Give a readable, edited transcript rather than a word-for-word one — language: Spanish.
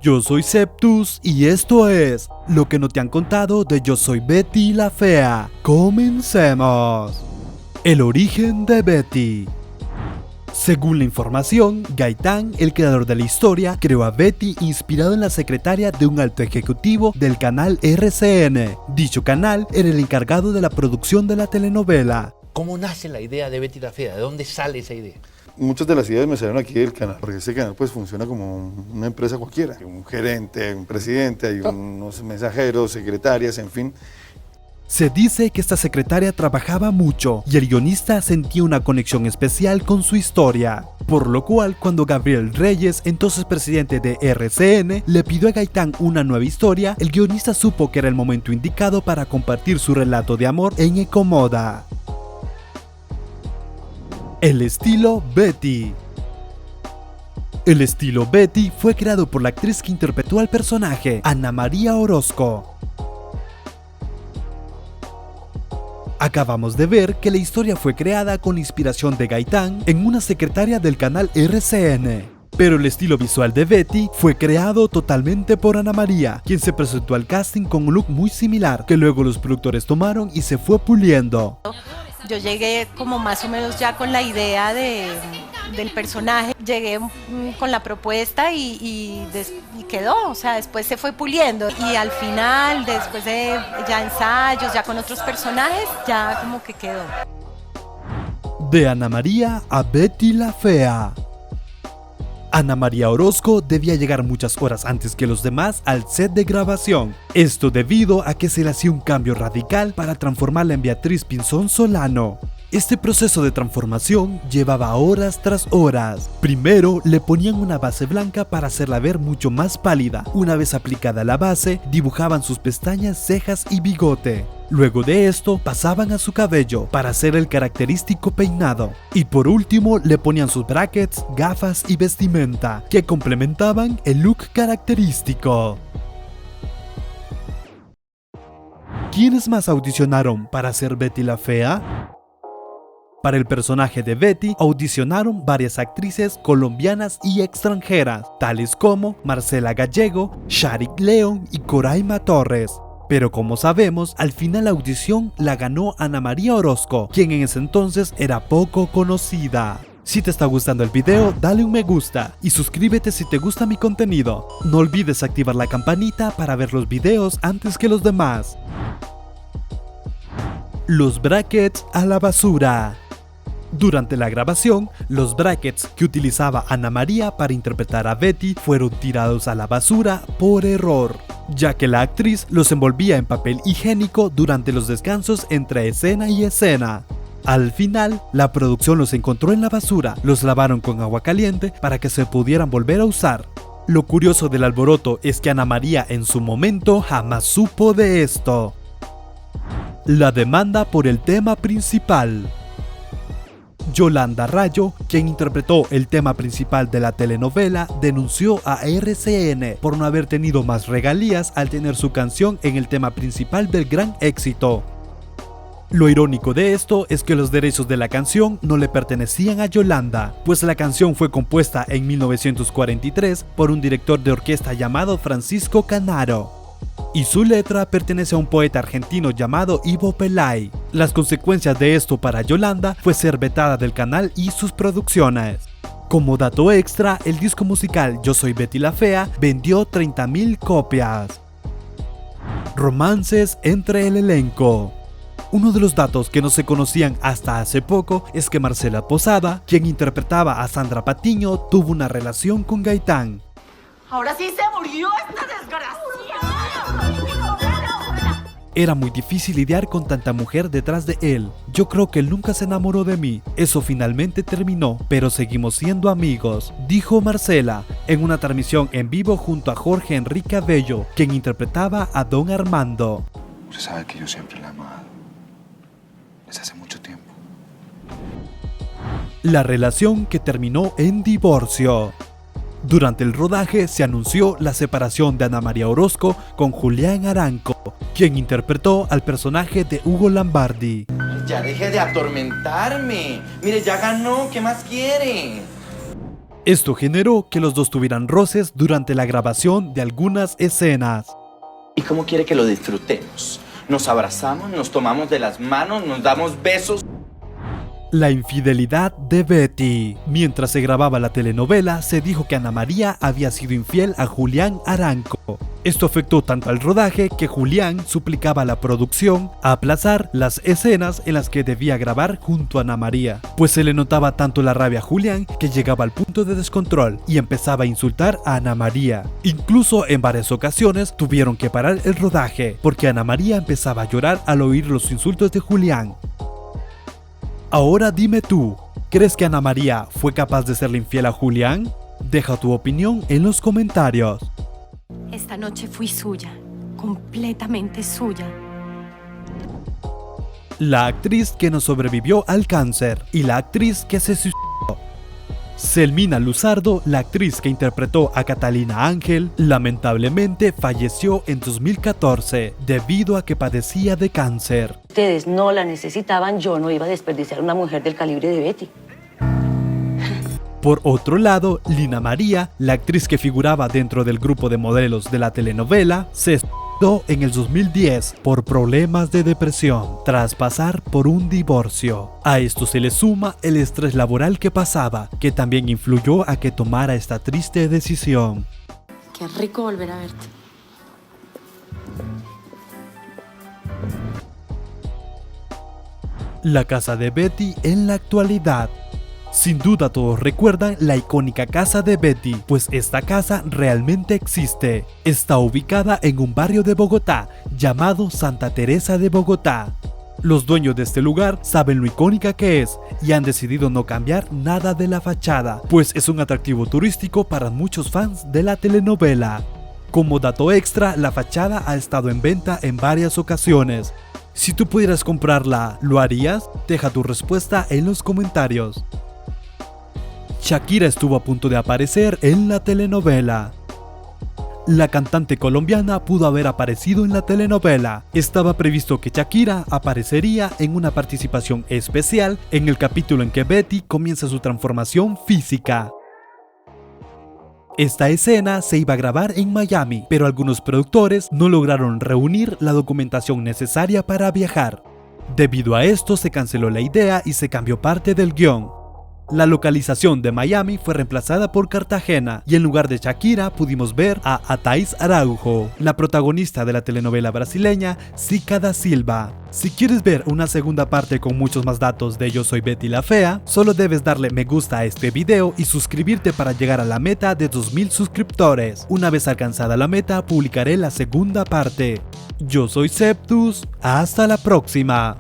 Yo soy Septus y esto es lo que no te han contado de Yo Soy Betty la Fea. Comencemos. El origen de Betty. Según la información, Gaitán, el creador de la historia, creó a Betty inspirado en la secretaria de un alto ejecutivo del canal RCN. Dicho canal era el encargado de la producción de la telenovela. ¿Cómo nace la idea de Betty la Fea? ¿De dónde sale esa idea? Muchas de las ideas me salieron aquí del canal, porque este canal pues funciona como una empresa cualquiera. Hay un gerente, hay un presidente, hay unos mensajeros, secretarias, en fin. Se dice que esta secretaria trabajaba mucho y el guionista sentía una conexión especial con su historia. Por lo cual, cuando Gabriel Reyes, entonces presidente de RCN, le pidió a Gaitán una nueva historia, el guionista supo que era el momento indicado para compartir su relato de amor en Ecomoda. El estilo Betty. El estilo Betty fue creado por la actriz que interpretó al personaje, Ana María Orozco. Acabamos de ver que la historia fue creada con inspiración de Gaitán en una secretaria del canal RCN. Pero el estilo visual de Betty fue creado totalmente por Ana María, quien se presentó al casting con un look muy similar, que luego los productores tomaron y se fue puliendo. Yo llegué como más o menos ya con la idea del personaje, llegué con la propuesta y quedó, o sea, después se fue puliendo y al final, después de ya ensayos, ya con otros personajes, ya como que quedó. De Ana María a Betty la Fea. Ana María Orozco debía llegar muchas horas antes que los demás al set de grabación. Esto debido a que se le hacía un cambio radical para transformarla en Beatriz Pinzón Solano. Este proceso de transformación llevaba horas tras horas. Primero le ponían una base blanca para hacerla ver mucho más pálida. Una vez aplicada la base, dibujaban sus pestañas, cejas y bigote. Luego de esto, pasaban a su cabello para hacer el característico peinado. Y por último, le ponían sus brackets, gafas y vestimenta, que complementaban el look característico. ¿Quiénes más audicionaron para ser Betty la Fea? Para el personaje de Betty audicionaron varias actrices colombianas y extranjeras, tales como Marcela Gallego, Sharik León y Coraima Torres. Pero como sabemos, al final la audición la ganó Ana María Orozco, quien en ese entonces era poco conocida. Si te está gustando el video, dale un me gusta y suscríbete si te gusta mi contenido. No olvides activar la campanita para ver los videos antes que los demás. Los brackets a la basura. Durante la grabación, los brackets que utilizaba Ana María para interpretar a Betty fueron tirados a la basura por error, ya que la actriz los envolvía en papel higiénico durante los descansos entre escena y escena. Al final, la producción los encontró en la basura, los lavaron con agua caliente para que se pudieran volver a usar. Lo curioso del alboroto es que Ana María en su momento jamás supo de esto. La demanda por el tema principal. Yolanda Rayo, quien interpretó el tema principal de la telenovela, denunció a RCN por no haber tenido más regalías al tener su canción en el tema principal del gran éxito. Lo irónico de esto es que los derechos de la canción no le pertenecían a Yolanda, pues la canción fue compuesta en 1943 por un director de orquesta llamado Francisco Canaro. Y su letra pertenece a un poeta argentino llamado Ivo Pelay. Las consecuencias de esto para Yolanda fue ser vetada del canal y sus producciones. Como dato extra, el disco musical Yo Soy Betty la Fea vendió 30.000 copias. Romances entre el elenco. Uno de los datos que no se conocían hasta hace poco es que Marcela Posada, quien interpretaba a Sandra Patiño, tuvo una relación con Gaitán. Ahora sí se murió esta desgraciada. Era muy difícil lidiar con tanta mujer detrás de él. Yo creo que él nunca se enamoró de mí. Eso finalmente terminó, pero seguimos siendo amigos, dijo Marcela en una transmisión en vivo junto a Jorge Enrique Abello, quien interpretaba a Don Armando. Usted sabe que yo siempre la he amado. Desde hace mucho tiempo. La relación que terminó en divorcio. Durante el rodaje se anunció la separación de Ana María Orozco con Julián Aranco, quien interpretó al personaje de Hugo Lambardi. Ya deje de atormentarme. Mire, ya ganó, ¿qué más quiere? Esto generó que los dos tuvieran roces durante la grabación de algunas escenas. ¿Y cómo quiere que lo disfrutemos? Nos abrazamos, nos tomamos de las manos, nos damos besos. La infidelidad de Betty. Mientras se grababa la telenovela, se dijo que Ana María había sido infiel a Julián Aranco. Esto afectó tanto al rodaje que Julián suplicaba a la producción a aplazar las escenas en las que debía grabar junto a Ana María, pues se le notaba tanto la rabia a Julián que llegaba al punto de descontrol y empezaba a insultar a Ana María. Incluso en varias ocasiones tuvieron que parar el rodaje porque Ana María empezaba a llorar al oír los insultos de Julián. Ahora dime tú, ¿crees que Ana María fue capaz de serle infiel a Julián? Deja tu opinión en los comentarios. Esta noche fui suya, completamente suya. La actriz que no sobrevivió al cáncer y la actriz que se suicidó. Selmina Luzardo, la actriz que interpretó a Catalina Ángel, lamentablemente falleció en 2014 debido a que padecía de cáncer. Ustedes no la necesitaban, yo no iba a desperdiciar una mujer del calibre de Betty. Por otro lado, Lina María, la actriz que figuraba dentro del grupo de modelos de la telenovela, se suicidó en el 2010 por problemas de depresión, tras pasar por un divorcio. A esto se le suma el estrés laboral que pasaba, que también influyó a que tomara esta triste decisión. Qué rico volver a verte. La casa de Betty en la actualidad. Sin duda todos recuerdan la icónica casa de Betty, pues esta casa realmente existe. Está ubicada en un barrio de Bogotá llamado Santa Teresa de Bogotá. Los dueños de este lugar saben lo icónica que es y han decidido no cambiar nada de la fachada, pues es un atractivo turístico para muchos fans de la telenovela. Como dato extra, la fachada ha estado en venta en varias ocasiones. Si tú pudieras comprarla, ¿lo harías? Deja tu respuesta en los comentarios. Shakira estuvo a punto de aparecer en la telenovela. La cantante colombiana pudo haber aparecido en la telenovela. Estaba previsto que Shakira aparecería en una participación especial en el capítulo en que Betty comienza su transformación física. Esta escena se iba a grabar en Miami, pero algunos productores no lograron reunir la documentación necesaria para viajar. Debido a esto se canceló la idea y se cambió parte del guión. La localización de Miami fue reemplazada por Cartagena y en lugar de Shakira pudimos ver a Thaís Araujo, la protagonista de la telenovela brasileña Zica da Silva. Si quieres ver una segunda parte con muchos más datos de Yo Soy Betty la Fea, solo debes darle me gusta a este video y suscribirte para llegar a la meta de 2000 suscriptores. Una vez alcanzada la meta, publicaré la segunda parte. Yo soy Septus, hasta la próxima.